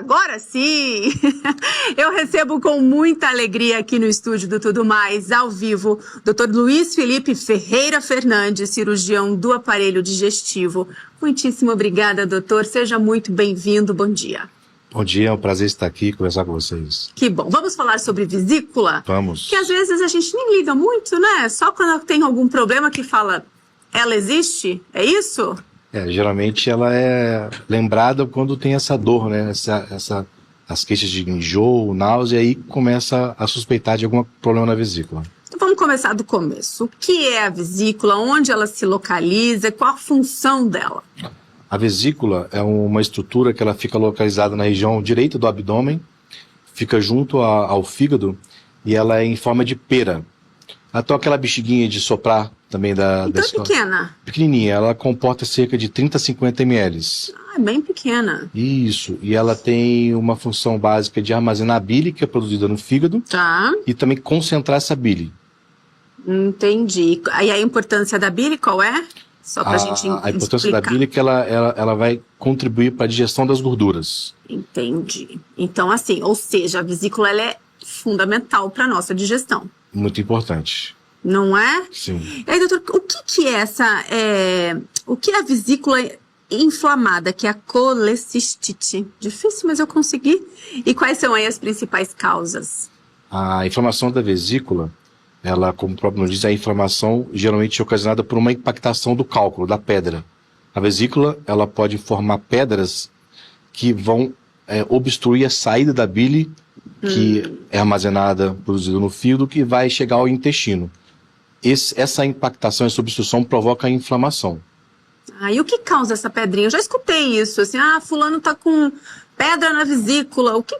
Agora sim! Eu recebo com muita alegria aqui no estúdio do Tudo Mais, ao vivo, Dr. Luiz Felipe Ferreira Fernandes, cirurgião do aparelho digestivo. Muitíssimo obrigada, doutor. Seja muito bem-vindo. Bom dia. Bom dia, é um prazer estar aqui e conversar com vocês. Que bom. Vamos falar sobre vesícula? Vamos. Que às vezes a gente nem liga muito, né? Só quando tem algum problema que fala, ela existe? É isso? Geralmente ela é lembrada quando tem essa dor, né? As queixas de enjoo, náusea, e aí começa a suspeitar de algum problema na vesícula. Então vamos começar do começo. O que é a vesícula? Onde ela se localiza? Qual a função dela? A vesícula é uma estrutura que ela fica localizada na região direita do abdômen, fica junto ao fígado e ela é em forma de pera. Até aquela bexiguinha de soprar também Então é pequena? Pequenininha, ela comporta cerca de 30 a 50 ml. Ah, é bem pequena. Isso, e ela tem uma função básica de armazenar a bile, que é produzida no fígado, Tá. e também concentrar essa bile. Entendi. E a importância da bile qual é? Só pra gente explicar. A importância da bile é que ela vai contribuir para a digestão das gorduras. Entendi. Então assim, ou seja, a vesícula ela é fundamental para nossa digestão. Muito importante. Não é? Sim. E aí, doutor, o que é o que é a vesícula inflamada, que é a colecistite? Difícil, mas eu consegui. E quais são aí as principais causas? A inflamação da vesícula, ela, como o próprio nome diz, é a inflamação geralmente ocasionada por uma impactação do cálculo, da pedra. A vesícula, ela pode formar pedras que vão obstruir a saída da bile, que é armazenada, produzida no fígado, que vai chegar ao intestino. Essa impactação, essa obstrução provoca a inflamação. E o que causa essa pedrinha? Eu já escutei isso, assim, fulano tá com pedra na vesícula. O que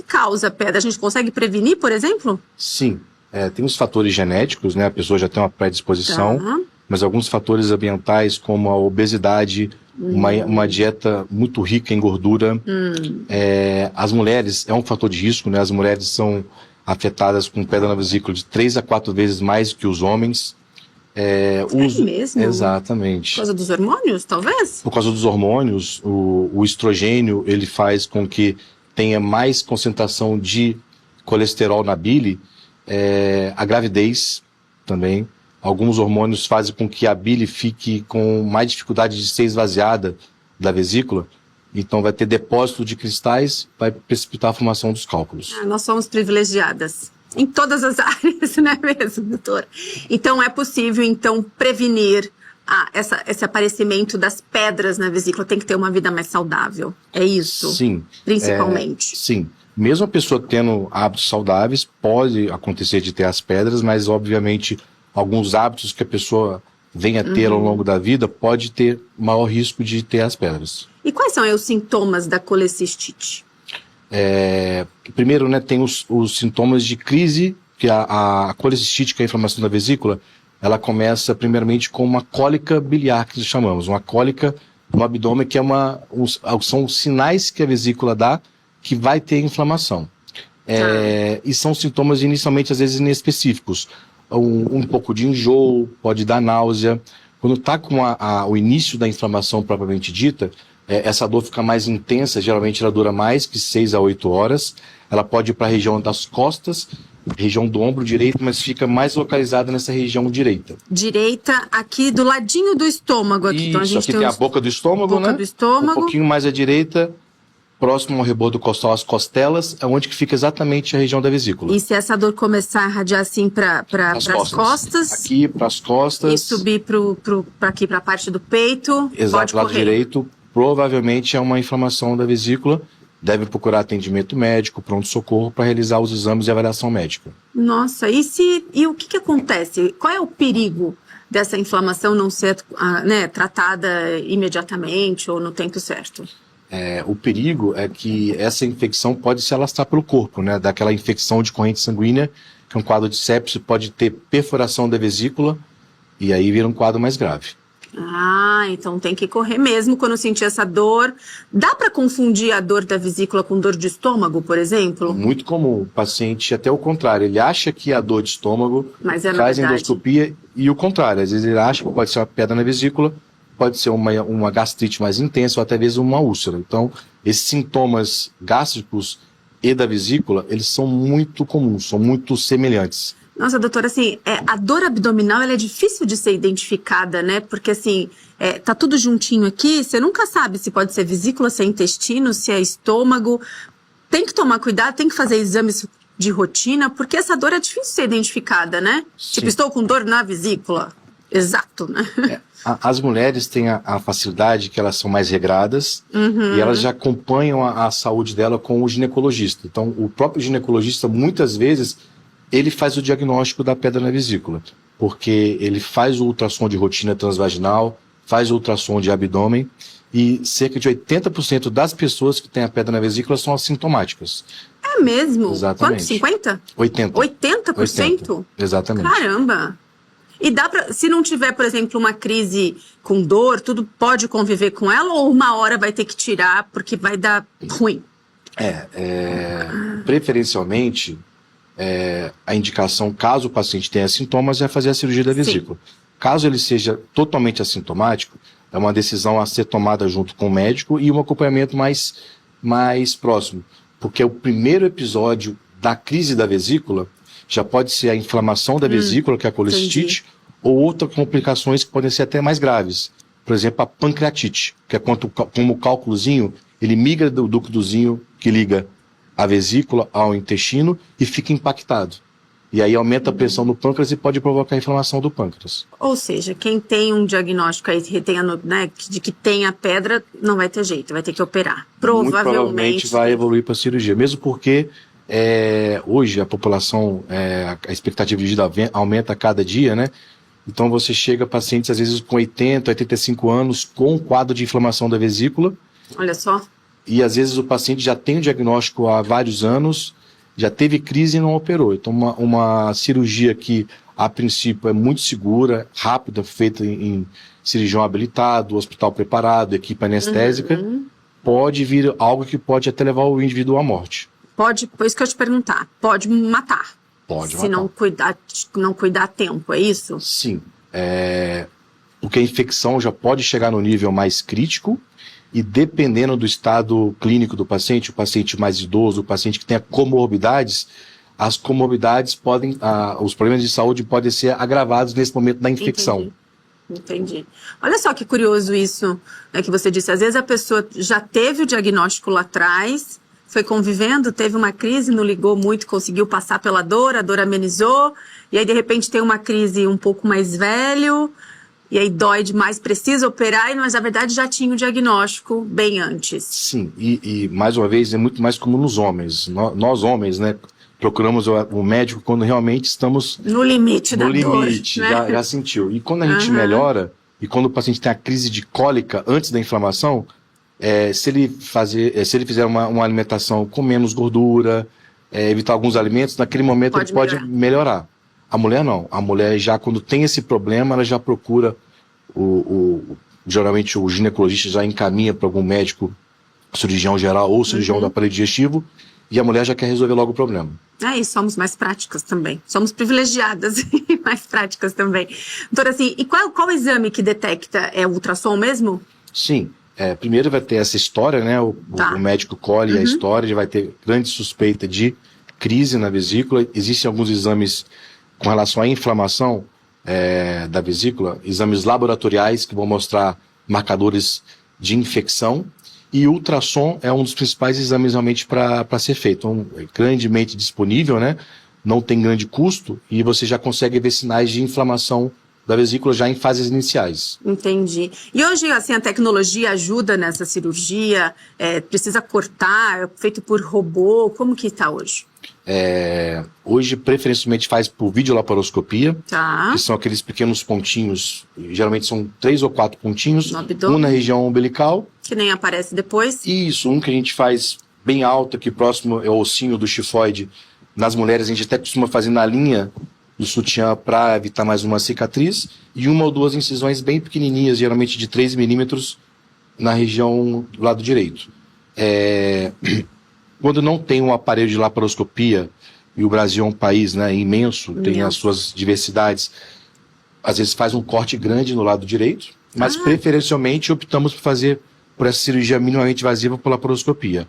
causa a pedra? A gente consegue prevenir, por exemplo? Sim, tem os fatores genéticos, né? A pessoa já tem uma predisposição, mas alguns fatores ambientais, como a obesidade, uma dieta muito rica em gordura. As mulheres, é um fator de risco, né? As mulheres são afetadas com pedra na vesícula de 3 a 4 vezes mais que os homens. É mesmo? Exatamente. Por causa dos hormônios, talvez? Por causa dos hormônios, o estrogênio, ele faz com que tenha mais concentração de colesterol na bile. A gravidez também. Alguns hormônios fazem com que a bile fique com mais dificuldade de ser esvaziada da vesícula. Então vai ter depósito de cristais, vai precipitar a formação dos cálculos. Nós somos privilegiadas em todas as áreas, não é mesmo, doutor? Então é possível, então, prevenir esse aparecimento das pedras na vesícula. Tem que ter uma vida mais saudável, é isso? Sim. Principalmente. Sim. Mesmo a pessoa tendo hábitos saudáveis, pode acontecer de ter as pedras, mas obviamente alguns hábitos que a pessoa venha a ter ao longo da vida pode ter maior risco de ter as pedras. E quais são os sintomas da colecistite? Primeiro, né, tem os sintomas de crise, que a colecistite, que é a inflamação da vesícula, ela começa primeiramente com uma cólica biliar, que chamamos, uma cólica no abdômen, que são os sinais que a vesícula dá que vai ter inflamação. E são sintomas inicialmente, às vezes, inespecíficos. Um pouco de enjoo, pode dar náusea. Quando está com o início da inflamação propriamente dita, essa dor fica mais intensa, geralmente ela dura mais que 6 a 8 horas. Ela pode ir para a região das costas, região do ombro direito, mas fica mais localizada nessa região direita. Direita, aqui do ladinho do estômago. Aqui. Isso, então a gente aqui tem a boca do estômago, né? Do estômago. Um pouquinho mais à direita, próximo ao rebordo costal, as costelas, é onde que fica exatamente a região da vesícula. E se essa dor começar a irradiar assim para as costas? Aqui, para as costas. E subir para aqui, para a parte do peito? Exato, lado direito, provavelmente é uma inflamação da vesícula. Deve procurar atendimento médico, pronto-socorro, para realizar os exames e avaliação médica. Nossa, e o que acontece? Qual é o perigo dessa inflamação não ser tratada imediatamente ou no tempo certo? O perigo é que essa infecção pode se alastrar pelo corpo, né? Daquela infecção de corrente sanguínea, que é um quadro de sepse, pode ter perfuração da vesícula e aí vira um quadro mais grave. Então tem que correr mesmo quando sentir essa dor. Dá para confundir a dor da vesícula com dor de estômago, por exemplo? Muito comum. O paciente, até o contrário, ele acha que é a dor de estômago, mas faz endoscopia e o contrário. Às vezes ele acha que pode ser uma pedra na vesícula, pode ser uma gastrite mais intensa ou até mesmo uma úlcera. Então, esses sintomas gástricos e da vesícula, eles são muito comuns, são muito semelhantes. Nossa, doutora, assim, a dor abdominal, ela é difícil de ser identificada, né? Porque, assim, tá tudo juntinho aqui, você nunca sabe se pode ser vesícula, se é intestino, se é estômago. Tem que tomar cuidado, tem que fazer exames de rotina, porque essa dor é difícil de ser identificada, né? Sim. Tipo, estou com dor na vesícula. Exato, né? As mulheres têm a facilidade que elas são mais regradas e elas já acompanham a saúde dela com o ginecologista. Então, o próprio ginecologista, muitas vezes, ele faz o diagnóstico da pedra na vesícula, porque ele faz o ultrassom de rotina transvaginal, faz o ultrassom de abdômen, e cerca de 80% das pessoas que têm a pedra na vesícula são assintomáticas. É mesmo? Exatamente. Quanto? 50? 80%. 80%? Exatamente. Caramba! E dá pra, se não tiver, por exemplo, uma crise com dor, tudo pode conviver com ela, ou uma hora vai ter que tirar porque vai dar ruim? Preferencialmente, a indicação, caso o paciente tenha sintomas, é fazer a cirurgia da vesícula. Sim. Caso ele seja totalmente assintomático, é uma decisão a ser tomada junto com o médico e um acompanhamento mais próximo. Porque o primeiro episódio da crise da vesícula já pode ser a inflamação da vesícula, que é a colecistite, ou outras complicações que podem ser até mais graves. Por exemplo, a pancreatite, que é como o cálculozinho, ele migra do ductozinho que liga a vesícula ao intestino e fica impactado. E aí aumenta a pressão no pâncreas e pode provocar a inflamação do pâncreas. Ou seja, quem tem um diagnóstico aí de que tem a pedra, não vai ter jeito, vai ter que operar. Provavelmente vai evoluir para a cirurgia, mesmo porque hoje a população, a expectativa de vida aumenta a cada dia, né? Então você chega a pacientes às vezes com 80, 85 anos com um quadro de inflamação da vesícula. Olha só. E às vezes o paciente já tem o diagnóstico há vários anos, já teve crise e não operou. Então uma cirurgia que a princípio é muito segura, rápida, feita em cirurgião habilitado, hospital preparado, equipe anestésica, pode vir algo que pode até levar o indivíduo à morte. Pode, foi isso que eu ia te perguntar, pode matar. Pode matar. Se não cuidar a tempo, é isso? Sim. Porque a infecção já pode chegar no nível mais crítico e dependendo do estado clínico do paciente, o paciente mais idoso, o paciente que tenha comorbidades, as comorbidades os problemas de saúde podem ser agravados nesse momento da infecção. Entendi. Olha só que curioso isso, né, que você disse. Às vezes a pessoa já teve o diagnóstico lá atrás, foi convivendo, teve uma crise, não ligou muito, conseguiu passar pela dor, a dor amenizou, e aí de repente tem uma crise um pouco mais velho, e aí dói demais, precisa operar, mas na verdade já tinha o diagnóstico bem antes. Sim, e mais uma vez é muito mais comum nos homens. Nós homens, né, procuramos o médico quando realmente estamos no limite da dor. No limite, né? já sentiu. E quando a gente melhora, e quando o paciente tem a crise de cólica antes da inflamação, se ele fizer uma alimentação com menos gordura, evitar alguns alimentos, naquele momento ele pode melhorar. A mulher não. A mulher já, quando tem esse problema, ela já procura, geralmente o ginecologista já encaminha para algum médico, cirurgião geral ou cirurgião do aparelho digestivo, e a mulher já quer resolver logo o problema. E somos mais práticas também. Somos privilegiadas e mais práticas também. Doutora, assim, e qual exame que detecta? É o ultrassom mesmo? Sim. Primeiro vai ter essa história, né? O médico colhe a história, já vai ter grande suspeita de crise na vesícula. Existem alguns exames com relação à inflamação da vesícula, exames laboratoriais que vão mostrar marcadores de infecção. E o ultrassom é um dos principais exames realmente para ser feito. É grandemente disponível, né? Não tem grande custo e você já consegue ver sinais de inflamação da vesícula já em fases iniciais. Entendi. E hoje, assim, a tecnologia ajuda nessa cirurgia? Precisa cortar? É feito por robô? Como que está hoje? Hoje, preferencialmente, faz por videolaparoscopia, que são aqueles pequenos pontinhos, geralmente são 3 ou 4 pontinhos, um na região umbilical. Que nem aparece depois? Isso, um que a gente faz bem alto, aqui próximo é o ossinho do xifoide. Nas mulheres, a gente até costuma fazer na linha do sutiã para evitar mais uma cicatriz, e 1 ou 2 incisões bem pequenininhas, geralmente de 3 milímetros, na região do lado direito. Quando não tem um aparelho de laparoscopia, e o Brasil é um país, né, imenso, tem as suas diversidades, às vezes faz um corte grande no lado direito, Mas preferencialmente optamos por fazer por essa cirurgia minimamente invasiva por laparoscopia.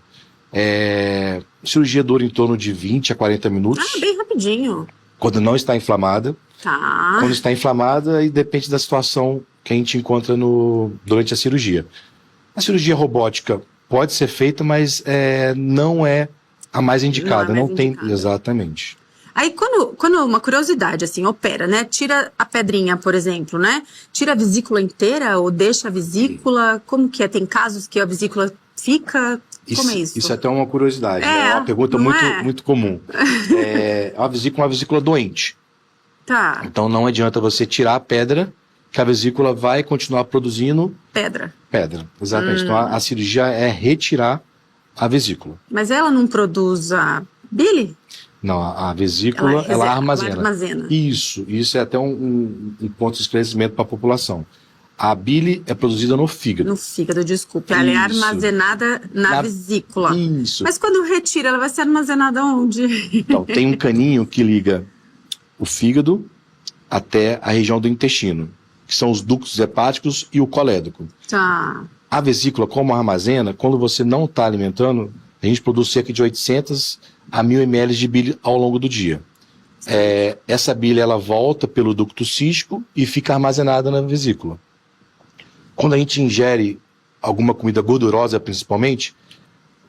Cirurgia dura em torno de 20 a 40 minutos. Bem rapidinho. Quando não está inflamada. Tá. Quando está inflamada, e depende da situação que a gente encontra durante a cirurgia. A cirurgia robótica pode ser feita, mas não é a mais indicada. Não tem, exatamente. Aí, quando uma curiosidade, assim, opera, né? Tira a pedrinha, por exemplo, né? Tira a vesícula inteira ou deixa a vesícula? Como que é? Tem casos que a vesícula fica? Como é isso? Isso é até uma curiosidade, né? É uma pergunta muito comum. É uma vesícula doente. Tá. Então não adianta você tirar a pedra, que a vesícula vai continuar produzindo... Pedra, exatamente. Então a cirurgia é retirar a vesícula. Mas ela não produz a bile? Não, a vesícula, ela armazena. Ela armazena. Isso é até um ponto de esclarecimento para a população. A bile é produzida no fígado. No fígado, desculpe. Ela é armazenada na vesícula. Isso. Mas quando retira, ela vai ser armazenada onde? Então, tem um caninho que liga o fígado até a região do intestino, que são os ductos hepáticos e o colédoco. Tá. A vesícula, como armazena, quando você não está alimentando, a gente produz cerca de 800 a 1000 ml de bile ao longo do dia. Essa bile, ela volta pelo ducto cístico e fica armazenada na vesícula. Quando a gente ingere alguma comida gordurosa, principalmente,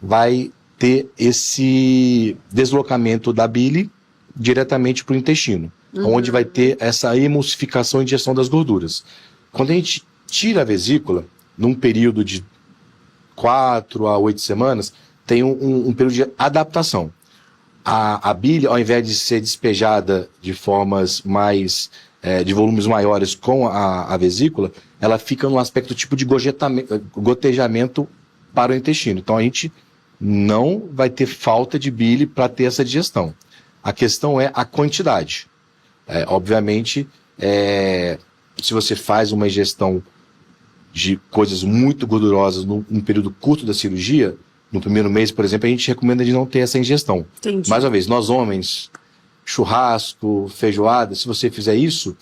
vai ter esse deslocamento da bile diretamente para o intestino, onde vai ter essa emulsificação e digestão das gorduras. Quando a gente tira a vesícula, num período de 4 a 8 semanas, tem um período de adaptação. A bile, ao invés de ser despejada de formas mais... de volumes maiores com a vesícula, ela fica num aspecto tipo de gotejamento para o intestino. Então a gente não vai ter falta de bile para ter essa digestão. A questão é a quantidade. Obviamente, se você faz uma ingestão de coisas muito gordurosas num período curto da cirurgia, no primeiro mês, por exemplo, a gente recomenda de não ter essa ingestão. Entendi. Mais uma vez, nós homens, churrasco, feijoada, se você fizer isso,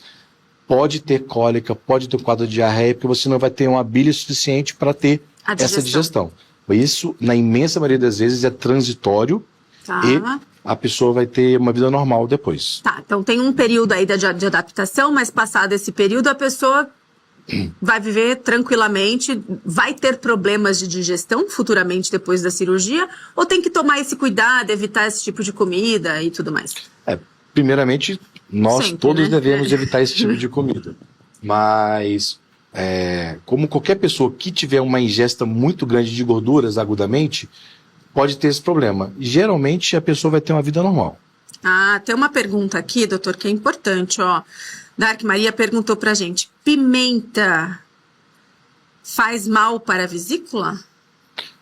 pode ter cólica, pode ter um quadro de diarreia, porque você não vai ter uma bile suficiente para ter essa digestão. Isso, na imensa maioria das vezes, é transitório e a pessoa vai ter uma vida normal depois. Tá, então tem um período aí de adaptação, mas passado esse período a pessoa vai viver tranquilamente, vai ter problemas de digestão futuramente depois da cirurgia, ou tem que tomar esse cuidado, evitar esse tipo de comida e tudo mais? Primeiramente, nós todos devemos evitar esse tipo de comida. Mas, como qualquer pessoa que tiver uma ingesta muito grande de gorduras agudamente, pode ter esse problema. Geralmente, a pessoa vai ter uma vida normal. Tem uma pergunta aqui, doutor, que é importante, ó. Dark Maria perguntou pra gente, pimenta faz mal para a vesícula?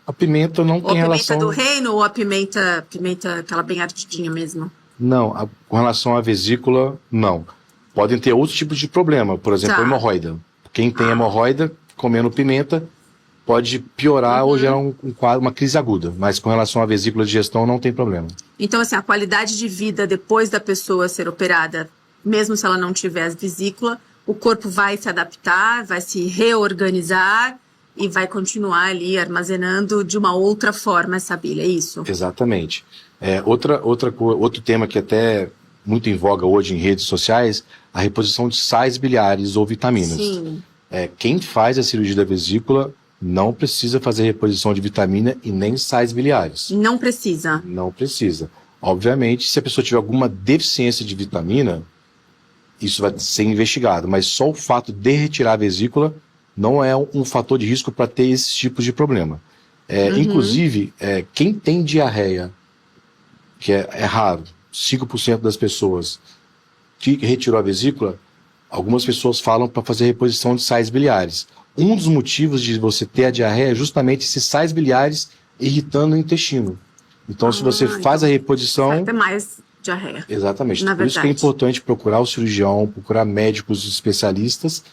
A pimenta não tem relação... Ou a pimenta do reino ou a pimenta aquela bem ardidinha mesmo? Não, com relação à vesícula, não. Podem ter outros tipos de problema, por exemplo, hemorroida. Quem tem hemorroida, comendo pimenta, pode piorar ou gerar uma crise aguda. Mas com relação à vesícula de digestão, não tem problema. Então, assim, a qualidade de vida depois da pessoa ser operada, mesmo se ela não tiver a vesícula, o corpo vai se adaptar, vai se reorganizar e vai continuar ali armazenando de uma outra forma essa bile, é isso? Exatamente. Outro tema que até muito em voga hoje em redes sociais, a reposição de sais biliares ou vitaminas. Sim. Quem faz a cirurgia da vesícula não precisa fazer reposição de vitamina e nem sais biliares. Não precisa? Não precisa. Obviamente, se a pessoa tiver alguma deficiência de vitamina, isso vai ser investigado, mas só o fato de retirar a vesícula não é um fator de risco para ter esses tipos de problema. Inclusive, quem tem diarreia, que é raro, 5% das pessoas que retirou a vesícula, algumas pessoas falam para fazer reposição de sais biliares. Um dos motivos de você ter a diarreia é justamente esses sais biliares irritando o intestino. Então, se você faz a reposição... Vai ter mais diarreia. Exatamente. Por isso que é importante procurar o cirurgião, procurar médicos especialistas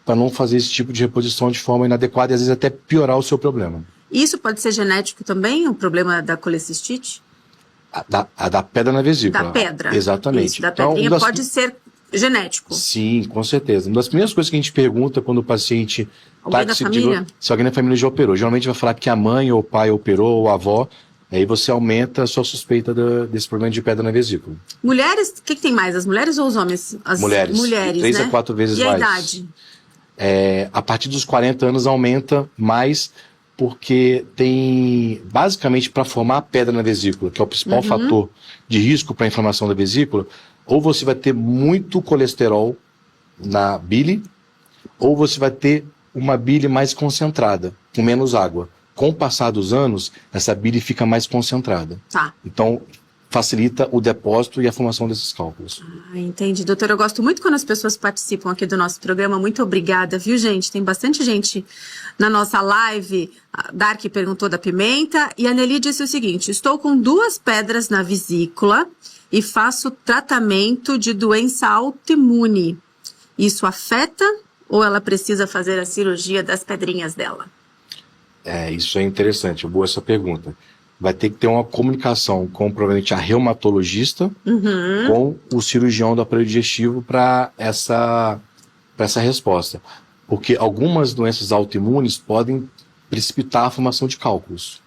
para não fazer esse tipo de reposição de forma inadequada e às vezes até piorar o seu problema. Isso pode ser genético também, o problema da colecistite? A da pedra na vesícula. Da pedra. Exatamente. Isso, da pedrinha pode ser genético? Sim, com certeza. Uma das primeiras coisas que a gente pergunta quando o paciente Alguém da família? Se alguém da família já operou. Geralmente vai falar que a mãe ou o pai operou, ou a avó, aí você aumenta a sua suspeita desse problema de pedra na vesícula. Mulheres, o que tem mais, as mulheres ou os homens? As mulheres, 3 né? a 4 vezes mais. E a idade? A partir dos 40 anos aumenta mais, porque tem, basicamente, para formar a pedra na vesícula, que é o principal fator de risco para a inflamação da vesícula, ou você vai ter muito colesterol na bile, ou você vai ter uma bile mais concentrada, com menos água. Com o passar dos anos, essa bile fica mais concentrada. Tá. Então, facilita o depósito e a formação desses cálculos. Entendi. Doutor, eu gosto muito quando as pessoas participam aqui do nosso programa. Muito obrigada, viu, gente? Tem bastante gente na nossa live. A Dark perguntou da pimenta e a Nelly disse o seguinte: estou com 2 pedras na vesícula e faço tratamento de doença autoimune. Isso afeta ou ela precisa fazer a cirurgia das pedrinhas dela? Isso é interessante, boa essa pergunta. Vai ter que ter uma comunicação com, provavelmente, a reumatologista, com o cirurgião do aparelho digestivo para essa resposta. Porque algumas doenças autoimunes podem precipitar a formação de cálculos.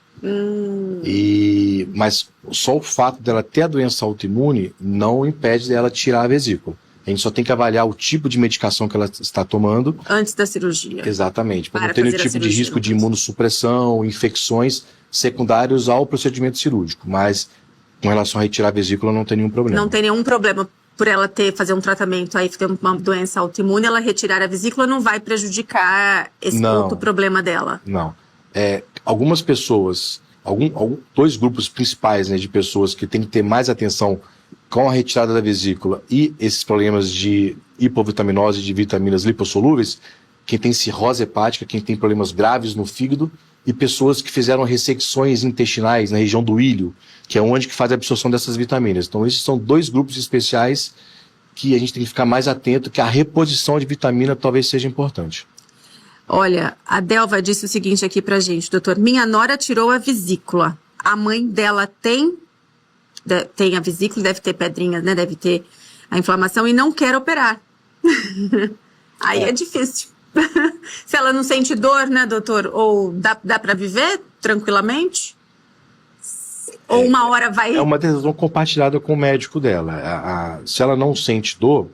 Mas só o fato dela ter a doença autoimune não impede dela tirar a vesícula. A gente só tem que avaliar o tipo de medicação que ela está tomando. Antes da cirurgia. Exatamente. Para não ter nenhum tipo de risco de imunossupressão, infecções secundários ao procedimento cirúrgico. Mas com relação a retirar a vesícula não tem nenhum problema. Não tem nenhum problema por ela fazer um tratamento aí, ter uma doença autoimune, ela retirar a vesícula não vai prejudicar esse outro problema dela. Não. Algumas pessoas, 2 grupos principais, né, de pessoas que têm que ter mais atenção com a retirada da vesícula e esses problemas de hipovitaminose, de vitaminas lipossolúveis, quem tem cirrose hepática, quem tem problemas graves no fígado, e pessoas que fizeram ressecções intestinais na região do ilho, que é onde que faz a absorção dessas vitaminas. Então esses são 2 grupos especiais que a gente tem que ficar mais atento, que a reposição de vitamina talvez seja importante. Olha, a Delva disse o seguinte aqui pra gente: doutor, minha nora tirou a vesícula, a mãe dela tem a vesícula, deve ter pedrinhas, né? Deve ter a inflamação e não quer operar. Aí é difícil. Se ela não sente dor, né, doutor? Ou dá para viver tranquilamente? Ou uma hora vai... É uma decisão compartilhada com o médico dela. Se ela não sente dor,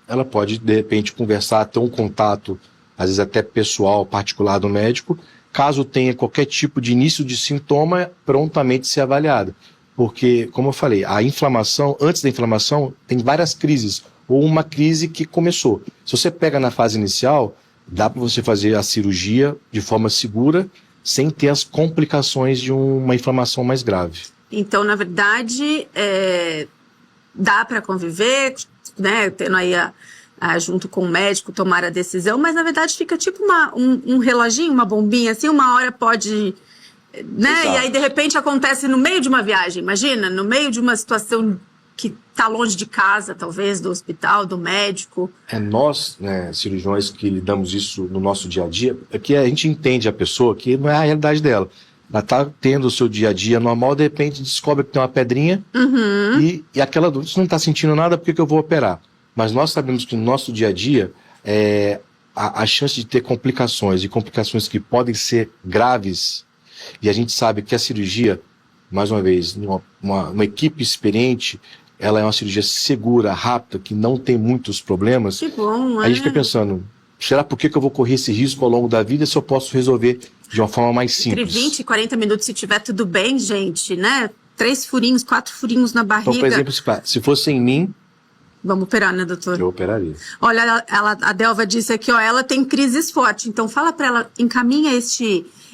ela pode, de repente, conversar, ter um contato, às vezes até pessoal, particular do médico. Caso tenha qualquer tipo de início de sintoma, prontamente ser avaliada. Porque, como eu falei, a inflamação, antes da inflamação, tem várias crises, ou uma crise que começou. Se você pega na fase inicial, dá para você fazer a cirurgia de forma segura, sem ter as complicações de uma inflamação mais grave. Então, na verdade, dá para conviver, né, tendo aí junto com o médico tomar a decisão, mas na verdade fica tipo um reloginho, uma bombinha assim, uma hora pode... né? Exato. E aí, de repente, acontece no meio de uma viagem, imagina, no meio de uma situação que está longe de casa, talvez, do hospital, do médico. Nós, né, cirurgiões que lidamos isso no nosso dia a dia, é que a gente entende a pessoa que não é a realidade dela. Ela está tendo o seu dia a dia normal, de repente descobre que tem uma pedrinha e aquela dúvida, você não está sentindo nada, por que eu vou operar? Mas nós sabemos que no nosso dia a dia, a chance de ter complicações e complicações que podem ser graves. E a gente sabe que a cirurgia, mais uma vez, uma equipe experiente, ela é uma cirurgia segura, rápida, que não tem muitos problemas. Que bom, A gente fica pensando, será por que eu vou correr esse risco ao longo da vida se eu posso resolver de uma forma mais simples? Entre 20 e 40 minutos, se tiver tudo bem, gente, né? 3 furinhos, 4 furinhos na barriga. Então, por exemplo, se fosse em mim... Vamos operar, né, doutor? Eu operaria. Olha, a Delva disse aqui, ó, ela tem crises fortes, então fala pra ela, encaminha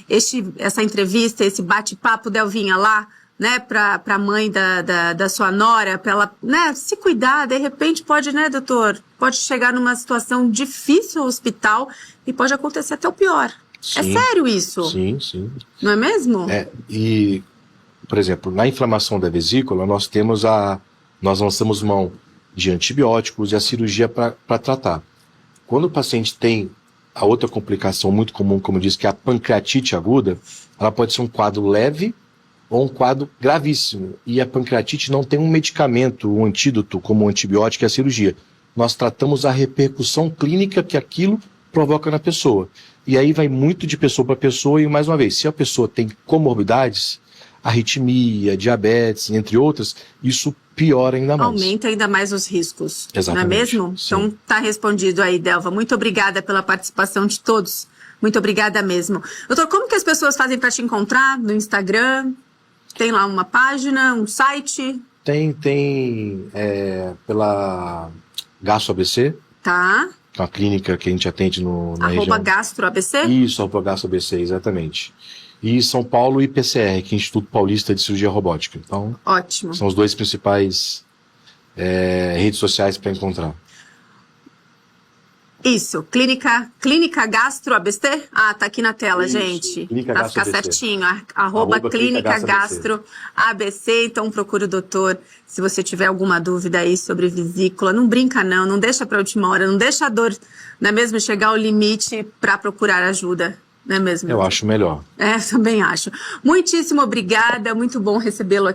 essa entrevista, esse bate-papo, Delvinha, lá, né, pra mãe da sua nora, pra ela, né, se cuidar, de repente pode, né, doutor, pode chegar numa situação difícil no hospital e pode acontecer até o pior. Sim, é sério isso? Sim, sim. Não é mesmo? E, por exemplo, na inflamação da vesícula, nós lançamos mão de antibióticos e a cirurgia para tratar. Quando o paciente tem a outra complicação muito comum, como eu disse, que é a pancreatite aguda, ela pode ser um quadro leve ou um quadro gravíssimo. E a pancreatite não tem um medicamento, um antídoto como o antibiótico e a cirurgia. nós tratamos a repercussão clínica que aquilo provoca na pessoa. E aí vai muito de pessoa para pessoa, e mais uma vez, se a pessoa tem comorbidades, arritmia, diabetes, entre outras, isso piora ainda mais. Aumenta ainda mais os riscos. Exatamente. Não é mesmo? Sim. Então tá respondido aí, Delva. Muito obrigada pela participação de todos. Muito obrigada mesmo. Doutor, como que as pessoas fazem para te encontrar no Instagram? Tem lá uma página, um site? Tem pela Gastro ABC, Tá. que é uma clínica que a gente atende na região. @GastroABC? Isso, Gastro ABC, exatamente. E São Paulo e PCR, que é o Instituto Paulista de Cirurgia Robótica. Então, Ótimo. são os dois principais redes sociais para encontrar. Isso, Clínica Gastro ABC? Ah, tá aqui na tela, Isso, gente. Clínica Pra Gastro ficar ABC. certinho. Arroba Clínica Gastro ABC. Então procure o doutor se você tiver alguma dúvida aí sobre vesícula. Não brinca não, não deixa pra última hora, não deixa a dor, não é mesmo, chegar ao limite para procurar ajuda. Não é mesmo? Eu acho melhor. Também acho. Muitíssimo obrigada, muito bom recebê-lo aqui.